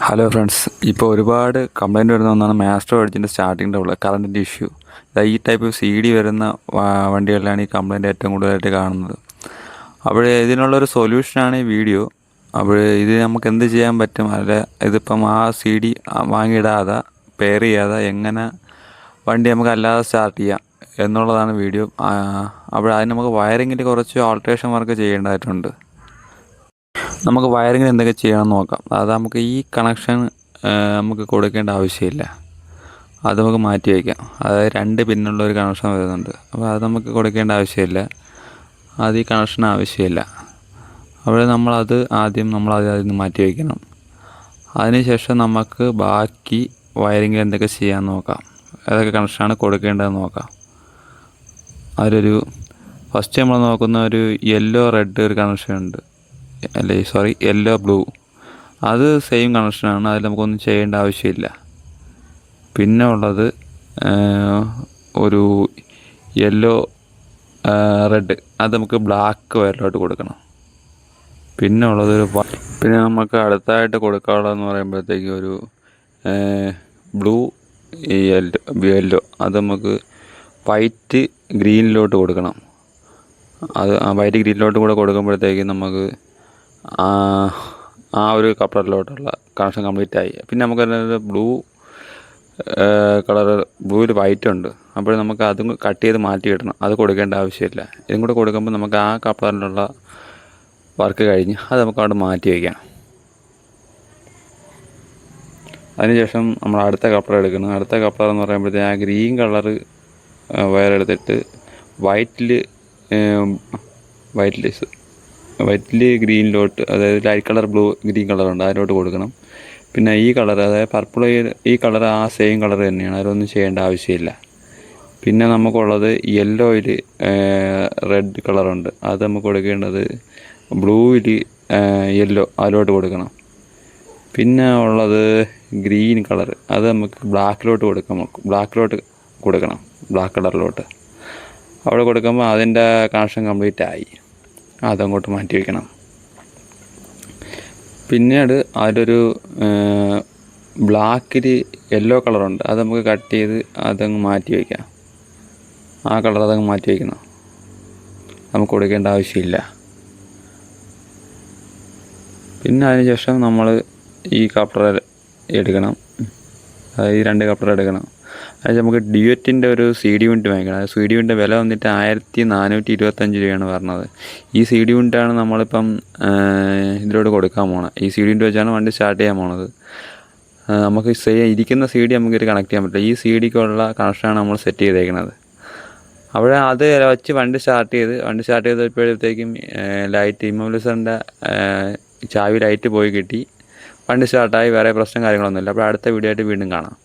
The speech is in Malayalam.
ഹലോ ഫ്രണ്ട്സ്, ഇപ്പോൾ ഒരുപാട് കംപ്ലൈൻറ്റ് വരുന്ന ഒന്നാണ് മാസ്റ്റർ എഡ്ജിൻ്റെ സ്റ്റാർട്ടിംഗ് ട്രബിൾ, കറണ്ടിൻ്റെ ഇഷ്യൂ. ഈ ടൈപ്പ് CD വരുന്ന വണ്ടികളിലാണ് ഈ കംപ്ലൈൻറ്റ് ഏറ്റവും കൂടുതലായിട്ട് കാണുന്നത്. അപ്പോൾ ഇതിനുള്ളൊരു സൊല്യൂഷനാണ് ഈ വീഡിയോ. അപ്പോൾ ഇത് നമുക്ക് എന്ത് ചെയ്യാൻ പറ്റും, അല്ലെ ഇതിപ്പം ആ CD വാങ്ങിയിടാതെ പെയർ ചെയ്യാതെ എങ്ങനെ വണ്ടി നമുക്ക് അല്ലാതെ സ്റ്റാർട്ട് ചെയ്യാം എന്നുള്ളതാണ് വീഡിയോ. അപ്പോൾ അതിന് നമുക്ക് വയറിങ്ങിൽ കുറച്ച് ഓൾട്രേഷൻ വർക്ക് ചെയ്യേണ്ടതായിട്ടുണ്ട്. നമുക്ക് വയറിങ്ങിന് എന്തൊക്കെ ചെയ്യണമെന്ന് നോക്കാം. അത് നമുക്ക് ഈ കണക്ഷൻ നമുക്ക് കൊടുക്കേണ്ട ആവശ്യമില്ല, അത് നമുക്ക് മാറ്റി വയ്ക്കാം. അതായത് 2 പിന്നുള്ള ഒരു കണക്ഷൻ വരുന്നുണ്ട്, അപ്പോൾ അത് നമുക്ക് കൊടുക്കേണ്ട ആവശ്യമില്ല, അത് ഈ കണക്ഷൻ ആവശ്യമില്ല. അവിടെ ആദ്യം അതിൽ നിന്ന് മാറ്റി വയ്ക്കണം. അതിനുശേഷം നമുക്ക് ബാക്കി വയറിങ്ങിൽ എന്തൊക്കെ ചെയ്യാൻ നോക്കാം, ഏതൊക്കെ കണക്ഷനാണ് കൊടുക്കേണ്ടതെന്ന് നോക്കാം. ഫസ്റ്റ് നമ്മൾ നോക്കുന്ന ഒരു യെല്ലോ റെഡ് ഒരു കണക്ഷൻ ഉണ്ട്, യെല്ലോ ബ്ലൂ. അത് സെയിം കണക്ഷനാണ്, അതിൽ നമുക്കൊന്നും ചെയ്യേണ്ട ആവശ്യമില്ല. പിന്നെ ഉള്ളത് ഒരു യെല്ലോ റെഡ്, അത് നമുക്ക് ബ്ലാക്ക് വയറിലോട്ട് കൊടുക്കണം. പിന്നെ ഉള്ളത് പിന്നെ നമുക്ക് അടുത്തായിട്ട് കൊടുക്കാനുള്ളതെന്ന് പറയുമ്പോഴത്തേക്ക് ഒരു ബ്ലൂ യെല്ലോ, അത് നമുക്ക് വൈറ്റ് ഗ്രീനിലോട്ട് കൊടുക്കണം. അത് വൈറ്റ് ഗ്രീനിലോട്ട് കൂടെ കൊടുക്കുമ്പോഴത്തേക്ക് നമുക്ക് ആ ഒരു കപ്ലറിലോട്ടുള്ള കണക്ഷൻ കംപ്ലീറ്റ് ആയി. പിന്നെ നമുക്ക് ബ്ലൂ ബ്ലൂവിൽ വൈറ്റ് ഉണ്ട്, അപ്പോൾ നമുക്ക് അതും കട്ട് ചെയ്ത് മാറ്റി കിട്ടണം, അത് കൊടുക്കേണ്ട ആവശ്യമില്ല. ഇതും കൂടെ കൊടുക്കുമ്പോൾ നമുക്ക് ആ കപ്ലറിലുള്ള വർക്ക് കഴിഞ്ഞ് അത് നമുക്ക് അവിടെ മാറ്റി വയ്ക്കാം. അതിനുശേഷം നമ്മൾ അടുത്ത കപ്ലർ എടുക്കണം. അടുത്ത കപ്ലർ എന്ന് പറയുമ്പോഴത്തേക്ക് ആ ഗ്രീൻ കളറ് വയറെടുത്തിട്ട് വൈറ്റിൽ ഗ്രീനിലോട്ട്, അതായത് ലൈറ്റ് കളർ ബ്ലൂ ഗ്രീൻ കളറുണ്ട്, അതിലോട്ട് കൊടുക്കണം. പിന്നെ ഈ കളർ, അതായത് പർപ്പിൾ, ഈ കളർ ആ സെയിം കളർ തന്നെയാണ്, അതിലൊന്നും ചെയ്യേണ്ട ആവശ്യമില്ല. പിന്നെ നമുക്കുള്ളത് യെല്ലോയിൽ റെഡ് കളറുണ്ട്, അത് നമുക്ക് കൊടുക്കേണ്ടത് ബ്ലൂവിൽ യെല്ലോ, അതിലോട്ട് കൊടുക്കണം. പിന്നെ ഉള്ളത് ഗ്രീൻ കളർ, അത് നമുക്ക് ബ്ലാക്ക് കളറിലോട്ട് അവിടെ കൊടുക്കുമ്പോൾ അതിൻ്റെ കണക്ഷൻ കംപ്ലീറ്റ് ആയി, അതങ്ങോട്ട് മാറ്റി വയ്ക്കണം. പിന്നീട് അതിലൊരു ബ്ലാക്കിൽ യെല്ലോ കളറുണ്ട്, അത് നമുക്ക് കട്ട് ചെയ്ത് അതങ്ങ് മാറ്റി വയ്ക്കാം. ആ കളർ അതങ്ങ് മാറ്റി വയ്ക്കണം, നമുക്ക് കൊടുക്കേണ്ട ആവശ്യമില്ല. പിന്നെ അതിനുശേഷം നമ്മൾ ഈ കപ്ലർ എടുക്കണം, അതായത് ഈ 2 കപ്ലർ എടുക്കണം. അതായത് നമുക്ക് ഡ്യുവറ്റിൻ്റെ ഒരു CD യൂണിറ്റ് വാങ്ങിക്കണം. അത് CD യൂണിറ്റ് വില വന്നിട്ട് 1425 രൂപയാണ് പറഞ്ഞത്. ഈ CD യൂണിറ്റാണ് നമ്മളിപ്പം ഇതിലോട്ട് കൊടുക്കാൻ പോണത്. ഈ CD യൂണിറ്റ് വെച്ചാണ് വണ്ടി സ്റ്റാർട്ട് ചെയ്യാൻ പോണത്. നമുക്ക് ഇരിക്കുന്ന CD നമുക്കിത് കണക്ട് ചെയ്യാൻ പറ്റില്ല. ഈ CDക്കുള്ള കണക്ഷനാണ് നമ്മൾ സെറ്റ് ചെയ്തേക്കുന്നത്. അവിടെ അത് വെച്ച് വണ്ടി സ്റ്റാർട്ട് ചെയ്തപ്പോഴത്തേക്കും ലൈറ്റ് ഇമ്മോബിലൈസറിൻ്റെ ചാവി ലൈറ്റ് പോയി കിട്ടി, വണ്ടി സ്റ്റാർട്ടായി. വേറെ പ്രശ്നം കാര്യങ്ങളൊന്നുമില്ല. അപ്പോൾ അടുത്ത വീഡിയോ ആയിട്ട് വീണ്ടും കാണാം.